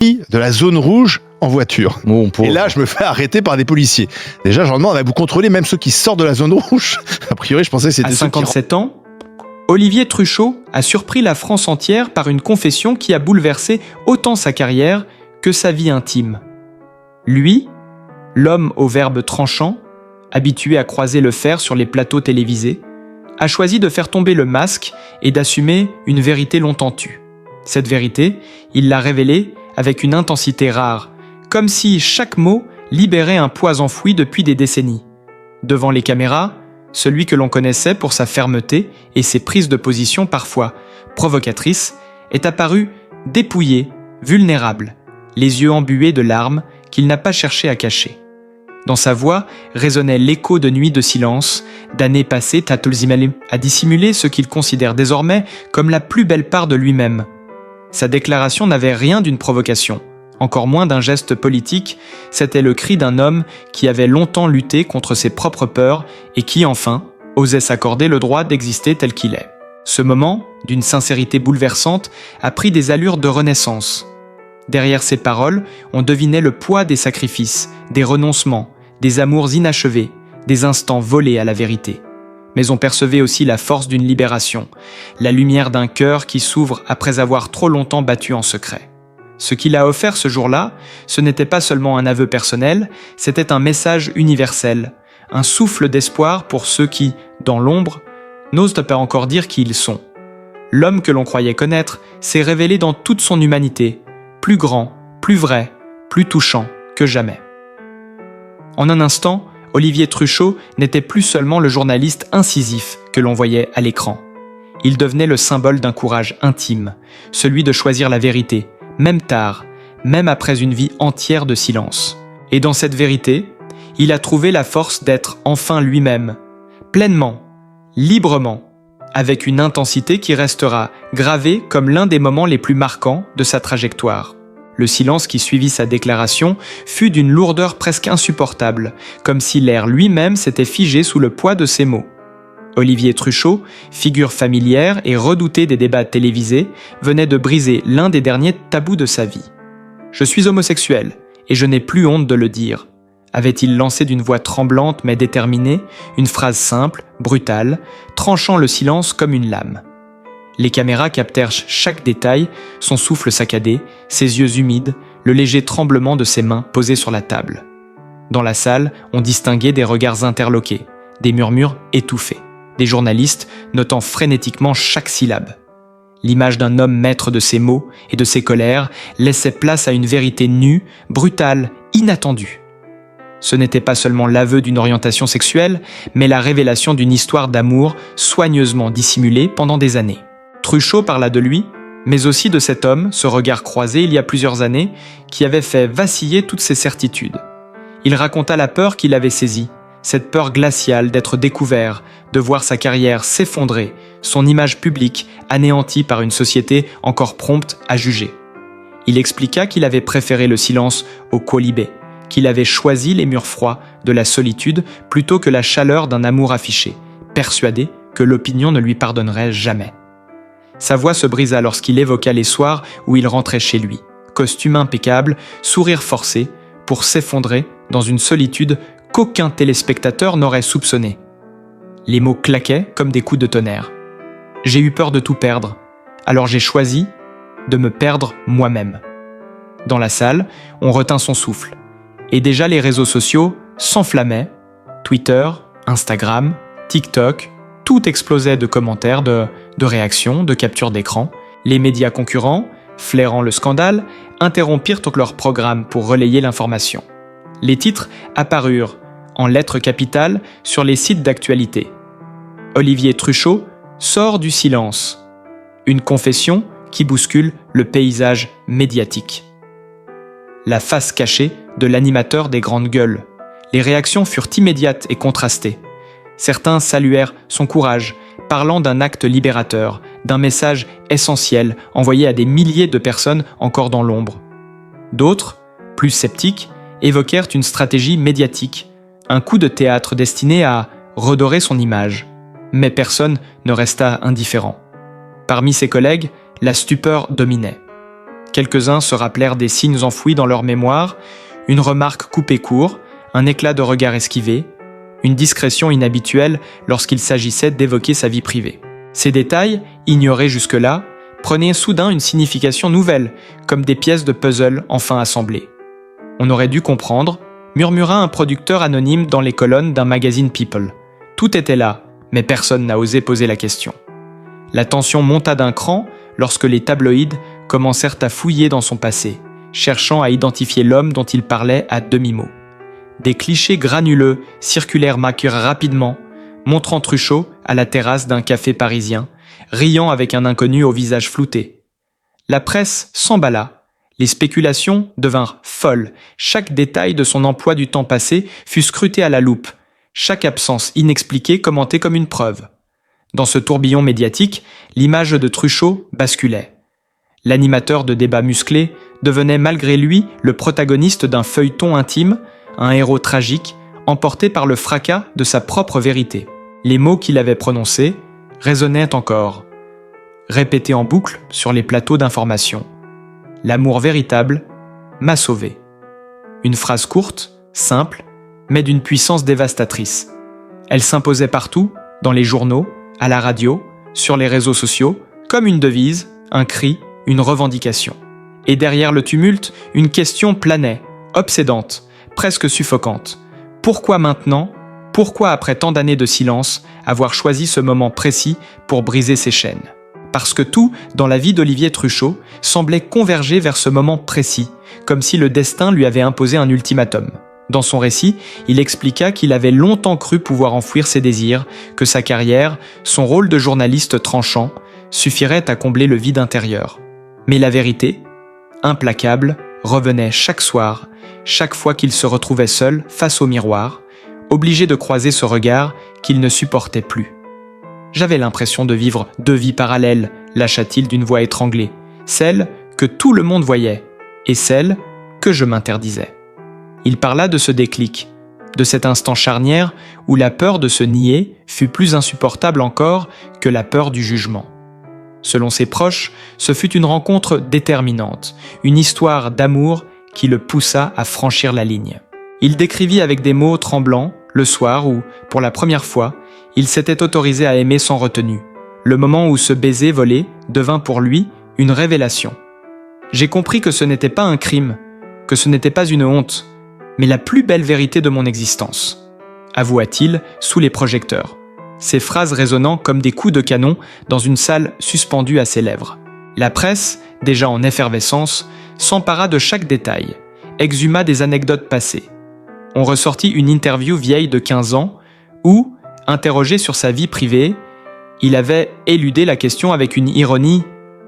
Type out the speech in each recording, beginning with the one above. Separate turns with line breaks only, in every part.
de la zone rouge en voiture.
Bon,
Et là, je me fais arrêter par des policiers. Déjà, je leur demande, vous contrôlez même ceux qui sortent de la zone rouge? A priori, je pensais que c'était
À
ceux qui
57 ans, Olivier Truchot a surpris la France entière par une confession qui a bouleversé autant sa carrière que sa vie intime. Lui, l'homme au verbe tranchant, habitué à croiser le fer sur les plateaux télévisés, a choisi de faire tomber le masque et d'assumer une vérité longtemps tue. Cette vérité, il l'a révélée avec une intensité rare, comme si chaque mot libérait un poids enfoui depuis des décennies. Devant les caméras, celui que l'on connaissait pour sa fermeté et ses prises de position parfois provocatrices est apparu dépouillé, vulnérable, les yeux embués de larmes qu'il n'a pas cherché à cacher. Dans sa voix résonnait l'écho de nuits de silence, d'années passées à dissimuler ce qu'il considère désormais comme la plus belle part de lui-même. Sa déclaration n'avait rien d'une provocation, encore moins d'un geste politique, c'était le cri d'un homme qui avait longtemps lutté contre ses propres peurs et qui, enfin, osait s'accorder le droit d'exister tel qu'il est. Ce moment, d'une sincérité bouleversante, a pris des allures de renaissance. Derrière ces paroles, on devinait le poids des sacrifices, des renoncements, des amours inachevés, des instants volés à la vérité. Mais on percevait aussi la force d'une libération, la lumière d'un cœur qui s'ouvre après avoir trop longtemps battu en secret. Ce qu'il a offert ce jour-là, ce n'était pas seulement un aveu personnel, c'était un message universel, un souffle d'espoir pour ceux qui, dans l'ombre, n'osent pas encore dire qui ils sont. L'homme que l'on croyait connaître s'est révélé dans toute son humanité, plus grand, plus vrai, plus touchant que jamais. En un instant, Olivier Truchot n'était plus seulement le journaliste incisif que l'on voyait à l'écran. Il devenait le symbole d'un courage intime, celui de choisir la vérité, même tard, même après une vie entière de silence. Et dans cette vérité, il a trouvé la force d'être enfin lui-même, pleinement, librement, avec une intensité qui restera gravée comme l'un des moments les plus marquants de sa trajectoire. Le silence qui suivit sa déclaration fut d'une lourdeur presque insupportable, comme si l'air lui-même s'était figé sous le poids de ses mots. Olivier Truchot, figure familière et redoutée des débats télévisés, venait de briser l'un des derniers tabous de sa vie. « Je suis homosexuel, et je n'ai plus honte de le dire », avait-il lancé d'une voix tremblante mais déterminée, une phrase simple, brutale, tranchant le silence comme une lame. Les caméras captèrent chaque détail, son souffle saccadé, ses yeux humides, le léger tremblement de ses mains posées sur la table. Dans la salle, on distinguait des regards interloqués, des murmures étouffés, des journalistes notant frénétiquement chaque syllabe. L'image d'un homme maître de ses mots et de ses colères laissait place à une vérité nue, brutale, inattendue. Ce n'était pas seulement l'aveu d'une orientation sexuelle, mais la révélation d'une histoire d'amour soigneusement dissimulée pendant des années. Truchot parla de lui, mais aussi de cet homme, ce regard croisé il y a plusieurs années, qui avait fait vaciller toutes ses certitudes. Il raconta la peur qu'il avait saisie, cette peur glaciale d'être découvert, de voir sa carrière s'effondrer, son image publique anéantie par une société encore prompte à juger. Il expliqua qu'il avait préféré le silence au quolibet, qu'il avait choisi les murs froids de la solitude plutôt que la chaleur d'un amour affiché, persuadé que l'opinion ne lui pardonnerait jamais. Sa voix se brisa lorsqu'il évoqua les soirs où il rentrait chez lui, costume impeccable, sourire forcé, pour s'effondrer dans une solitude qu'aucun téléspectateur n'aurait soupçonnée. Les mots claquaient comme des coups de tonnerre. « J'ai eu peur de tout perdre, alors j'ai choisi de me perdre moi-même. » Dans la salle, on retint son souffle. Et déjà les réseaux sociaux s'enflammaient. Twitter, Instagram, TikTok, tout explosait de commentaires, de réactions, de captures d'écran. Les médias concurrents, flairant le scandale, interrompirent leur programme pour relayer l'information. Les titres apparurent en lettres capitales sur les sites d'actualité. Olivier Truchot sort du silence. Une confession qui bouscule le paysage médiatique. La face cachée de l'animateur des grandes gueules. Les réactions furent immédiates et contrastées. Certains saluèrent son courage, parlant d'un acte libérateur, d'un message essentiel envoyé à des milliers de personnes encore dans l'ombre. D'autres, plus sceptiques, évoquèrent une stratégie médiatique, un coup de théâtre destiné à redorer son image. Mais personne ne resta indifférent. Parmi ses collègues, la stupeur dominait. Quelques-uns se rappelèrent des signes enfouis dans leur mémoire, une remarque coupée court, un éclat de regard esquivé, une discrétion inhabituelle lorsqu'il s'agissait d'évoquer sa vie privée. Ces détails, ignorés jusque-là, prenaient soudain une signification nouvelle, comme des pièces de puzzle enfin assemblées. On aurait dû comprendre, murmura un producteur anonyme dans les colonnes d'un magazine People. Tout était là, mais personne n'a osé poser la question. La tension monta d'un cran lorsque les tabloïds commencèrent à fouiller dans son passé, cherchant à identifier l'homme dont il parlait à demi-mot. Des clichés granuleux circulèrent rapidement, montrant Truchot à la terrasse d'un café parisien, riant avec un inconnu au visage flouté. La presse s'emballa. Les spéculations devinrent folles. Chaque détail de son emploi du temps passé fut scruté à la loupe. Chaque absence inexpliquée commentée comme une preuve. Dans ce tourbillon médiatique, l'image de Truchot basculait. L'animateur de débats musclés devenait malgré lui le protagoniste d'un feuilleton intime, un héros tragique, emporté par le fracas de sa propre vérité. Les mots qu'il avait prononcés résonnaient encore, répétés en boucle sur les plateaux d'information. L'amour véritable m'a sauvé. Une phrase courte, simple, mais d'une puissance dévastatrice. Elle s'imposait partout, dans les journaux, à la radio, sur les réseaux sociaux, comme une devise, un cri, une revendication. Et derrière le tumulte, une question planait, obsédante, presque suffocante. Pourquoi maintenant ? Pourquoi, après tant d'années de silence, avoir choisi ce moment précis pour briser ses chaînes ? Parce que tout, dans la vie d'Olivier Truchot, semblait converger vers ce moment précis, comme si le destin lui avait imposé un ultimatum. Dans son récit, il expliqua qu'il avait longtemps cru pouvoir enfouir ses désirs, que sa carrière, son rôle de journaliste tranchant, suffirait à combler le vide intérieur. Mais la vérité, implacable, revenait chaque soir, chaque fois qu'il se retrouvait seul face au miroir, obligé de croiser ce regard qu'il ne supportait plus. J'avais l'impression de vivre deux vies parallèles, lâcha-t-il d'une voix étranglée, celle que tout le monde voyait et celle que je m'interdisais. Il parla de ce déclic, de cet instant charnière où la peur de se nier fut plus insupportable encore que la peur du jugement. Selon ses proches, ce fut une rencontre déterminante, une histoire d'amour qui le poussa à franchir la ligne. Il décrivit avec des mots tremblants le soir où, pour la première fois, il s'était autorisé à aimer sans retenue. Le moment où ce baiser volé devint pour lui une révélation. J'ai compris que ce n'était pas un crime, que ce n'était pas une honte, mais la plus belle vérité de mon existence, avoua-t-il sous les projecteurs, ses phrases résonnant comme des coups de canon dans une salle suspendue à ses lèvres. La presse, déjà en effervescence, s'empara de chaque détail, exhuma des anecdotes passées. On ressortit une interview vieille de 15 ans où, interrogé sur sa vie privée, il avait éludé la question avec une ironie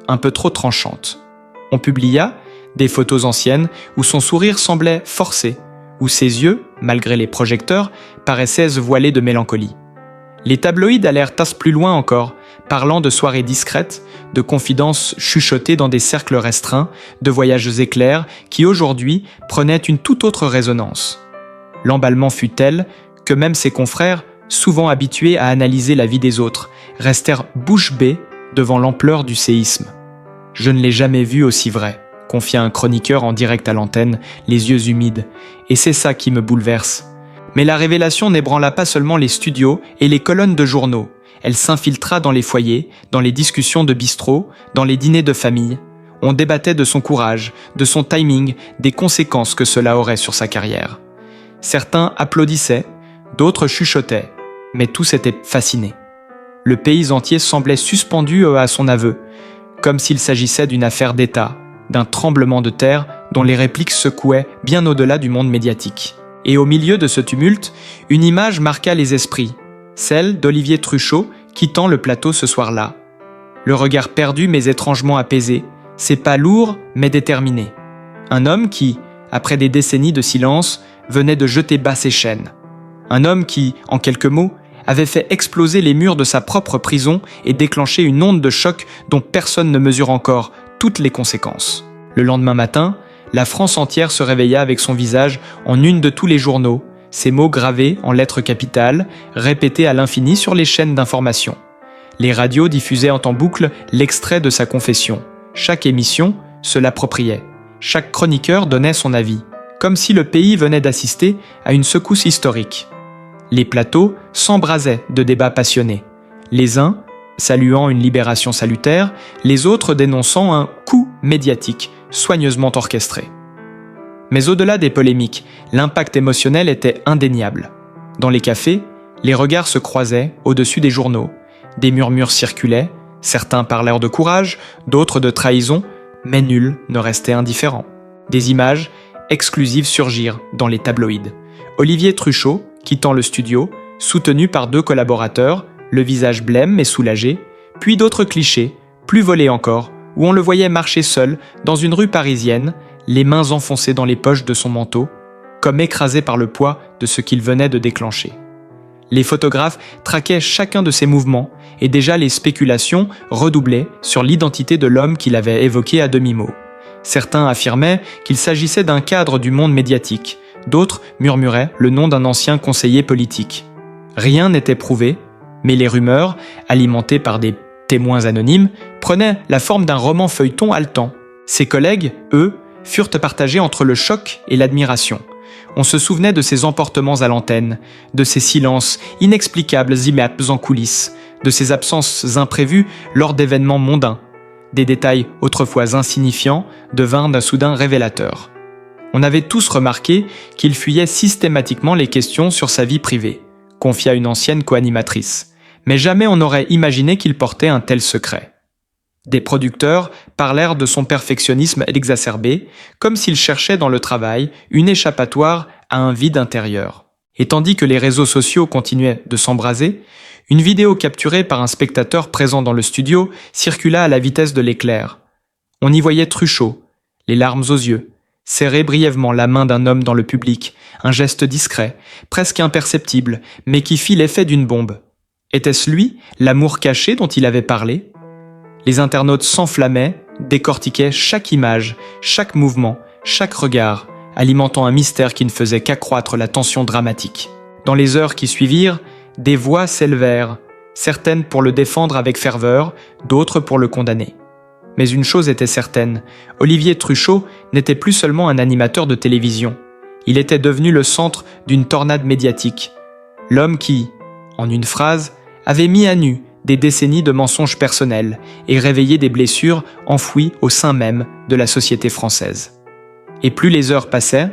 un peu trop tranchante. On publia des photos anciennes où son sourire semblait forcé, où ses yeux, malgré les projecteurs, paraissaient voilés de mélancolie. Les tabloïds allèrent tasse plus loin encore, parlant de soirées discrètes, de confidences chuchotées dans des cercles restreints, de voyages éclairs qui aujourd'hui prenaient une toute autre résonance. L'emballement fut tel que même ses confrères, souvent habitués à analyser la vie des autres, restèrent bouche bée devant l'ampleur du séisme. « Je ne l'ai jamais vu aussi vrai », confia un chroniqueur en direct à l'antenne, les yeux humides, « et c'est ça qui me bouleverse. » Mais la révélation n'ébranla pas seulement les studios et les colonnes de journaux, elle s'infiltra dans les foyers, dans les discussions de bistrot, dans les dîners de famille. On débattait de son courage, de son timing, des conséquences que cela aurait sur sa carrière. Certains applaudissaient, d'autres chuchotaient, mais tous étaient fascinés. Le pays entier semblait suspendu à son aveu, comme s'il s'agissait d'une affaire d'État, d'un tremblement de terre dont les répliques secouaient bien au-delà du monde médiatique. Et au milieu de ce tumulte, une image marqua les esprits, celle d'Olivier Truchot quittant le plateau ce soir-là. Le regard perdu mais étrangement apaisé, ses pas lourds mais déterminés. Un homme qui, après des décennies de silence, venait de jeter bas ses chaînes. Un homme qui, en quelques mots, avait fait exploser les murs de sa propre prison et déclenché une onde de choc dont personne ne mesure encore toutes les conséquences. Le lendemain matin, la France entière se réveilla avec son visage en une de tous les journaux, ces mots gravés en lettres capitales, répétés à l'infini sur les chaînes d'information. Les radios diffusaient en boucle l'extrait de sa confession. Chaque émission, se l'appropriaient. Chaque chroniqueur donnait son avis, comme si le pays venait d'assister à une secousse historique. Les plateaux s'embrasaient de débats passionnés. Les uns saluant une libération salutaire, les autres dénonçant un coup médiatique soigneusement orchestré. Mais au-delà des polémiques, l'impact émotionnel était indéniable. Dans les cafés, les regards se croisaient au-dessus des journaux, des murmures circulaient, certains parlèrent de courage, d'autres de trahison, mais nul ne restait indifférent. Des images exclusives surgirent dans les tabloïds. Olivier Truchot, quittant le studio, soutenu par 2 collaborateurs, le visage blême et soulagé, puis d'autres clichés, plus volés encore, où on le voyait marcher seul dans une rue parisienne, les mains enfoncées dans les poches de son manteau, comme écrasé par le poids de ce qu'il venait de déclencher. Les photographes traquaient chacun de ses mouvements et déjà les spéculations redoublaient sur l'identité de l'homme qu'il avait évoqué à demi-mot. Certains affirmaient qu'il s'agissait d'un cadre du monde médiatique, d'autres murmuraient le nom d'un ancien conseiller politique. Rien n'était prouvé, mais les rumeurs, alimentées par des témoins anonymes, prenaient la forme d'un roman feuilleton haletant. Ses collègues, eux, furent partagés entre le choc et l'admiration. On se souvenait de ses emportements à l'antenne, de ses silences inexplicables immenses en coulisses, de ses absences imprévues lors d'événements mondains. Des détails autrefois insignifiants devinrent d'un soudain révélateurs. On avait tous remarqué qu'il fuyait systématiquement les questions sur sa vie privée, confia une ancienne co-animatrice. Mais jamais on n'aurait imaginé qu'il portait un tel secret. Des producteurs parlèrent de son perfectionnisme exacerbé, comme s'il cherchait dans le travail une échappatoire à un vide intérieur. Et tandis que les réseaux sociaux continuaient de s'embraser, une vidéo capturée par un spectateur présent dans le studio circula à la vitesse de l'éclair. On y voyait Truchot, les larmes aux yeux, serrer brièvement la main d'un homme dans le public, un geste discret, presque imperceptible, mais qui fit l'effet d'une bombe. Était-ce lui, l'amour caché dont il avait parlé ? Les internautes s'enflammaient, décortiquaient chaque image, chaque mouvement, chaque regard, alimentant un mystère qui ne faisait qu'accroître la tension dramatique. Dans les heures qui suivirent, des voix s'élevèrent, certaines pour le défendre avec ferveur, d'autres pour le condamner. Mais une chose était certaine, Olivier Truchot n'était plus seulement un animateur de télévision. Il était devenu le centre d'une tornade médiatique. L'homme qui, en une phrase, avait mis à nu des décennies de mensonges personnels et réveillé des blessures enfouies au sein même de la société française. Et plus les heures passaient,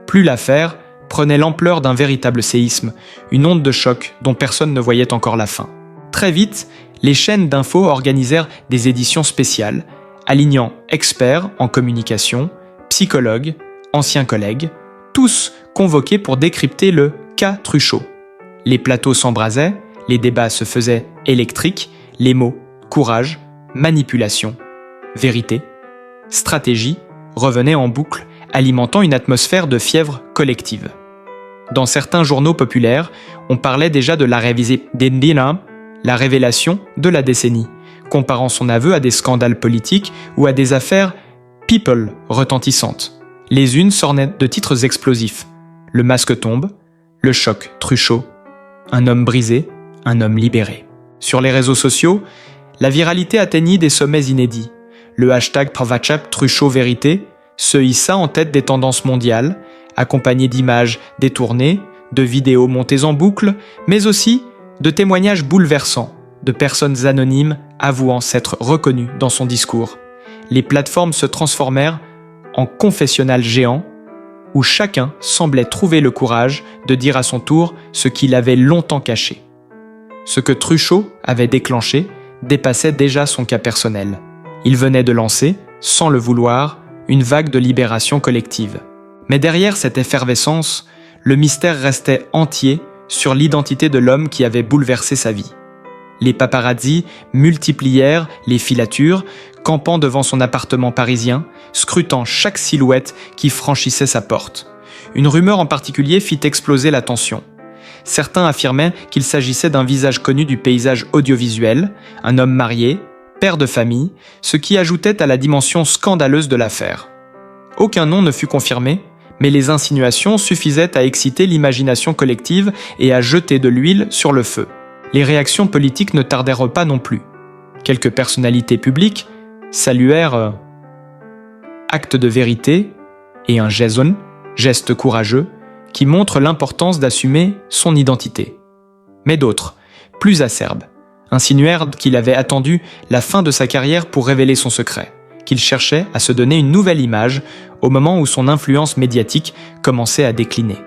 plus l'affaire prenait l'ampleur d'un véritable séisme, une onde de choc dont personne ne voyait encore la fin. Très vite, les chaînes d'infos organisèrent des éditions spéciales, alignant experts en communication, psychologues, anciens collègues, tous convoqués pour décrypter le cas Truchot. Les plateaux s'embrasaient, les débats se faisaient électriques, les mots courage, manipulation, vérité, stratégie revenaient en boucle, alimentant une atmosphère de fièvre collective. Dans certains journaux populaires, on parlait déjà de la révélation de la décennie, comparant son aveu à des scandales politiques ou à des affaires people retentissantes. Les unes s'ornaient de titres explosifs. Le masque tombe, le choc Truchot, un homme brisé, un homme libéré. Sur les réseaux sociaux, la viralité atteignit des sommets inédits. Le hashtag Pravachap Truchot Vérité se hissa en tête des tendances mondiales, accompagné d'images détournées, de vidéos montées en boucle, mais aussi de témoignages bouleversants, de personnes anonymes avouant s'être reconnues dans son discours. Les plateformes se transformèrent en confessionnal géant, où chacun semblait trouver le courage de dire à son tour ce qu'il avait longtemps caché. Ce que Truchot avait déclenché dépassait déjà son cas personnel. Il venait de lancer, sans le vouloir, une vague de libération collective. Mais derrière cette effervescence, le mystère restait entier sur l'identité de l'homme qui avait bouleversé sa vie. Les paparazzis multiplièrent les filatures, campant devant son appartement parisien, scrutant chaque silhouette qui franchissait sa porte. Une rumeur en particulier fit exploser la tension. Certains affirmaient qu'il s'agissait d'un visage connu du paysage audiovisuel, un homme marié, père de famille, ce qui ajoutait à la dimension scandaleuse de l'affaire. Aucun nom ne fut confirmé, mais les insinuations suffisaient à exciter l'imagination collective et à jeter de l'huile sur le feu. Les réactions politiques ne tardèrent pas non plus. Quelques personnalités publiques saluèrent acte de vérité, et un jason, geste courageux, qui montre l'importance d'assumer son identité. Mais d'autres, plus acerbes, insinuèrent qu'il avait attendu la fin de sa carrière pour révéler son secret, qu'il cherchait à se donner une nouvelle image au moment où son influence médiatique commençait à décliner.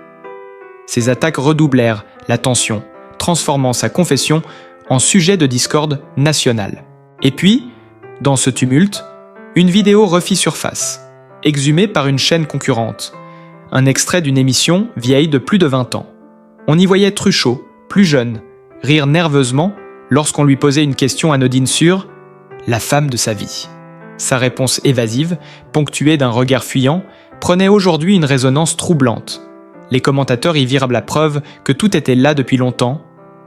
Ces attaques redoublèrent la tension, transformant sa confession en sujet de discorde nationale. Et puis, dans ce tumulte, une vidéo refit surface, exhumée par une chaîne concurrente. Un extrait d'une émission vieille de plus de 20 ans. On y voyait Truchot, plus jeune, rire nerveusement lorsqu'on lui posait une question anodine sur la femme de sa vie. Sa réponse évasive, ponctuée d'un regard fuyant, prenait aujourd'hui une résonance troublante. Les commentateurs y virent la preuve que tout était là depuis longtemps,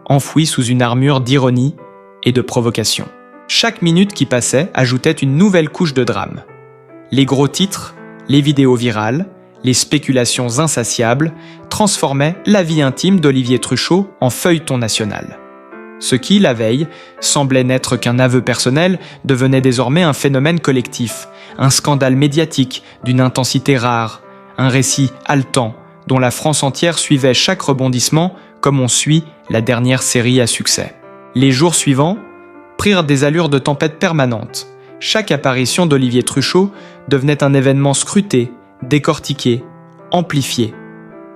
enfoui sous une armure d'ironie et de provocation. Chaque minute qui passait ajoutait une nouvelle couche de drame. Les gros titres, les vidéos virales, les spéculations insatiables transformaient la vie intime d'Olivier Truchot en feuilleton national. Ce qui, la veille, semblait n'être qu'un aveu personnel devenait désormais un phénomène collectif, un scandale médiatique d'une intensité rare, un récit haletant dont la France entière suivait chaque rebondissement comme on suit la dernière série à succès. Les jours suivants prirent des allures de tempête permanente. Chaque apparition d'Olivier Truchot devenait un événement scruté, décortiqué, amplifié.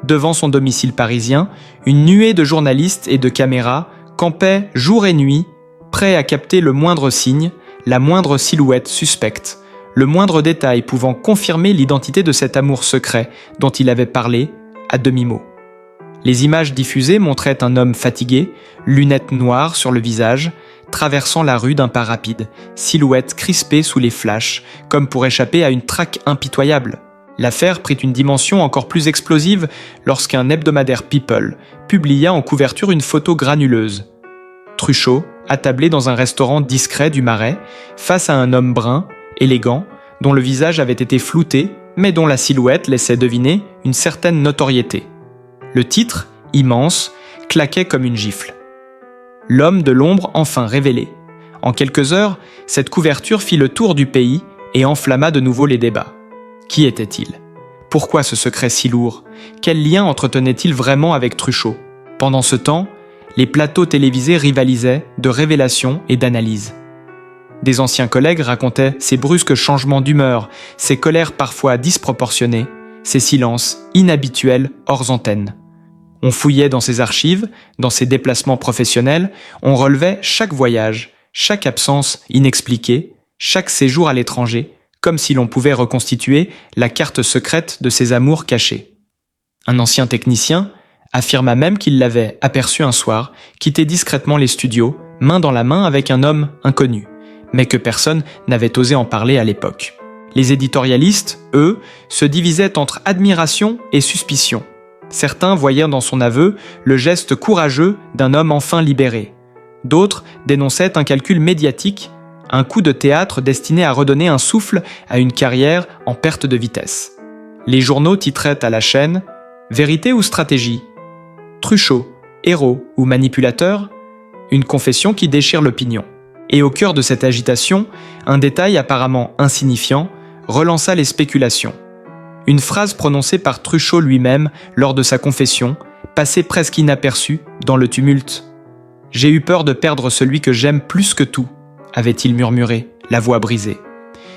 Devant son domicile parisien, une nuée de journalistes et de caméras campaient jour et nuit, prêts à capter le moindre signe, la moindre silhouette suspecte, le moindre détail pouvant confirmer l'identité de cet amour secret dont il avait parlé à demi-mot. Les images diffusées montraient un homme fatigué, lunettes noires sur le visage, traversant la rue d'un pas rapide, silhouette crispée sous les flashs, comme pour échapper à une traque impitoyable. L'affaire prit une dimension encore plus explosive lorsqu'un hebdomadaire People publia en couverture une photo granuleuse. Truchot, attablé dans un restaurant discret du Marais, face à un homme brun, élégant, dont le visage avait été flouté, mais dont la silhouette laissait deviner une certaine notoriété. Le titre, immense, claquait comme une gifle. L'homme de l'ombre enfin révélé. En quelques heures, cette couverture fit le tour du pays et enflamma de nouveau les débats. Qui était-il? Pourquoi ce secret si lourd? Quel lien entretenait-il vraiment avec Truchot? Pendant ce temps, les plateaux télévisés rivalisaient de révélations et d'analyses. Des anciens collègues racontaient ces brusques changements d'humeur, ces colères parfois disproportionnées, ces silences inhabituels hors antenne. On fouillait dans ses archives, dans ses déplacements professionnels, on relevait chaque voyage, chaque absence inexpliquée, chaque séjour à l'étranger, comme si l'on pouvait reconstituer la carte secrète de ses amours cachés. Un ancien technicien affirma même qu'il l'avait aperçu un soir, quitter discrètement les studios, main dans la main avec un homme inconnu, mais que personne n'avait osé en parler à l'époque. Les éditorialistes, eux, se divisaient entre admiration et suspicion. Certains voyaient dans son aveu le geste courageux d'un homme enfin libéré. D'autres dénonçaient un calcul médiatique, un coup de théâtre destiné à redonner un souffle à une carrière en perte de vitesse. Les journaux titraient à la chaîne « Vérité ou stratégie ? Truchot, héros ou manipulateur ? Une confession qui déchire l'opinion. » Et au cœur de cette agitation, un détail apparemment insignifiant relança les spéculations. Une phrase prononcée par Truchot lui-même lors de sa confession, passée presque inaperçue dans le tumulte. « J'ai eu peur de perdre celui que j'aime plus que tout », avait-il murmuré, la voix brisée.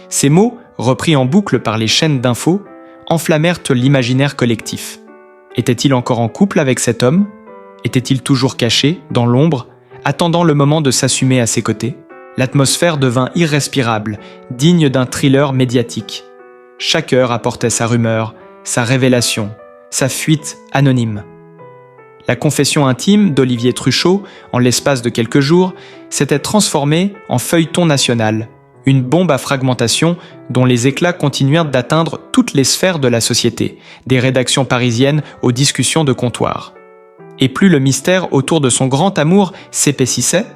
Ces mots, repris en boucle par les chaînes d'infos, enflammèrent l'imaginaire collectif. Était-il encore en couple avec cet homme? Était-il toujours caché, dans l'ombre, attendant le moment de s'assumer à ses côtés? L'atmosphère devint irrespirable, digne d'un thriller médiatique. Chaque heure apportait sa rumeur, sa révélation, sa fuite anonyme. La confession intime d'Olivier Truchot, en l'espace de quelques jours, s'était transformée en feuilleton national, une bombe à fragmentation dont les éclats continuèrent d'atteindre toutes les sphères de la société, des rédactions parisiennes aux discussions de comptoir. Et plus le mystère autour de son grand amour s'épaississait,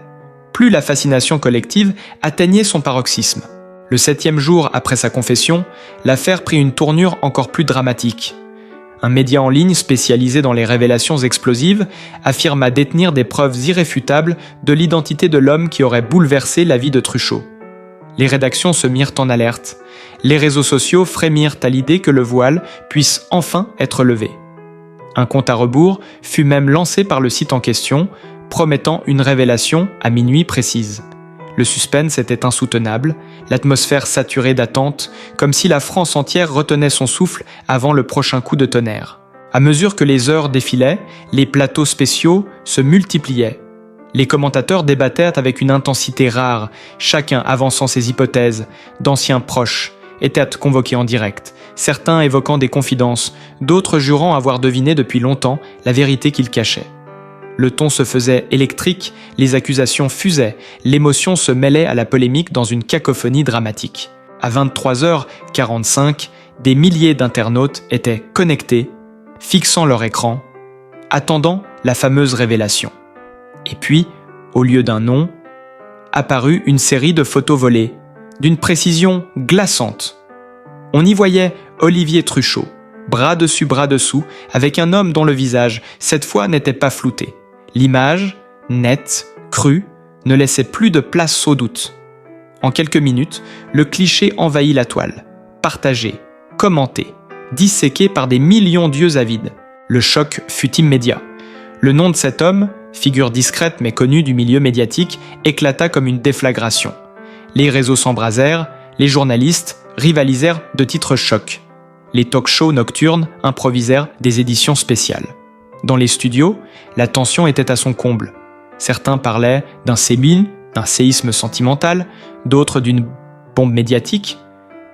plus la fascination collective atteignait son paroxysme. Le 7e jour après sa confession, l'affaire prit une tournure encore plus dramatique. Un média en ligne spécialisé dans les révélations explosives affirma détenir des preuves irréfutables de l'identité de l'homme qui aurait bouleversé la vie de Truchot. Les rédactions se mirent en alerte. Les réseaux sociaux frémirent à l'idée que le voile puisse enfin être levé. Un compte à rebours fut même lancé par le site en question, promettant une révélation à minuit précise. Le suspense était insoutenable, l'atmosphère saturée d'attente, comme si la France entière retenait son souffle avant le prochain coup de tonnerre. À mesure que les heures défilaient, les plateaux spéciaux se multipliaient. Les commentateurs débattaient avec une intensité rare, chacun avançant ses hypothèses. D'anciens proches étaient convoqués en direct, certains évoquant des confidences, d'autres jurant avoir deviné depuis longtemps la vérité qu'ils cachaient. Le ton se faisait électrique, les accusations fusaient, l'émotion se mêlait à la polémique dans une cacophonie dramatique. À 23h45, des milliers d'internautes étaient connectés, fixant leur écran, attendant la fameuse révélation. Et puis, au lieu d'un nom, apparut une série de photos volées, d'une précision glaçante. On y voyait Olivier Truchot, bras dessus bras dessous, avec un homme dont le visage, cette fois, n'était pas flouté. L'image, nette, crue, ne laissait plus de place au doute. En quelques minutes, le cliché envahit la toile, partagé, commenté, disséqué par des millions d'yeux avides. Le choc fut immédiat. Le nom de cet homme, figure discrète mais connue du milieu médiatique, éclata comme une déflagration. Les réseaux s'embrasèrent, les journalistes rivalisèrent de titres chocs. Les talk-shows nocturnes improvisèrent des éditions spéciales. Dans les studios, la tension était à son comble. Certains parlaient d'un séisme sentimental, d'autres d'une bombe médiatique.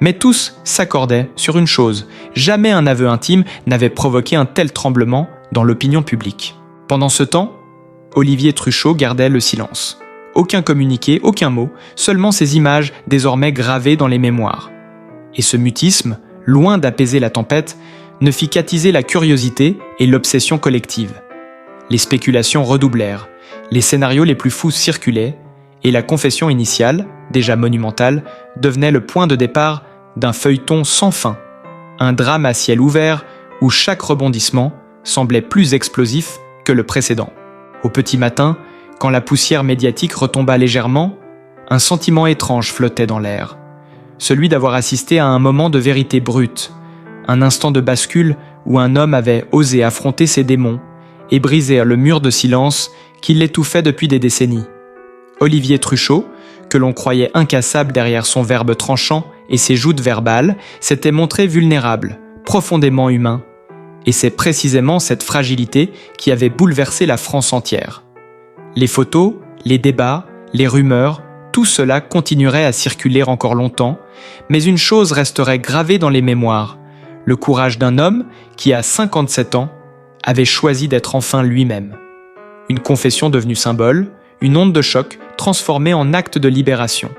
Mais tous s'accordaient sur une chose, jamais un aveu intime n'avait provoqué un tel tremblement dans l'opinion publique. Pendant ce temps, Olivier Truchot gardait le silence. Aucun communiqué, aucun mot, seulement ces images désormais gravées dans les mémoires. Et ce mutisme, loin d'apaiser la tempête, ne fit qu'attiser la curiosité et l'obsession collective. Les spéculations redoublèrent, les scénarios les plus fous circulaient, et la confession initiale, déjà monumentale, devenait le point de départ d'un feuilleton sans fin, un drame à ciel ouvert où chaque rebondissement semblait plus explosif que le précédent. Au petit matin, quand la poussière médiatique retomba légèrement, un sentiment étrange flottait dans l'air, celui d'avoir assisté à un moment de vérité brute, un instant de bascule où un homme avait osé affronter ses démons et briser le mur de silence qui l'étouffait depuis des décennies. Olivier Truchot, que l'on croyait incassable derrière son verbe tranchant et ses joutes verbales, s'était montré vulnérable, profondément humain. Et c'est précisément cette fragilité qui avait bouleversé la France entière. Les photos, les débats, les rumeurs, tout cela continuerait à circuler encore longtemps, mais une chose resterait gravée dans les mémoires, le courage d'un homme qui, à 57 ans, avait choisi d'être enfin lui-même. Une confession devenue symbole, une onde de choc transformée en acte de libération.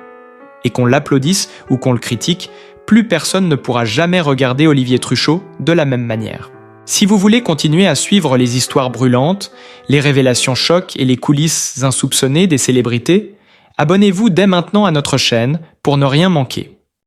Et qu'on l'applaudisse ou qu'on le critique, plus personne ne pourra jamais regarder Olivier Truchot de la même manière. Si vous voulez continuer à suivre les histoires brûlantes, les révélations chocs et les coulisses insoupçonnées des célébrités, abonnez-vous dès maintenant à notre chaîne pour ne rien manquer.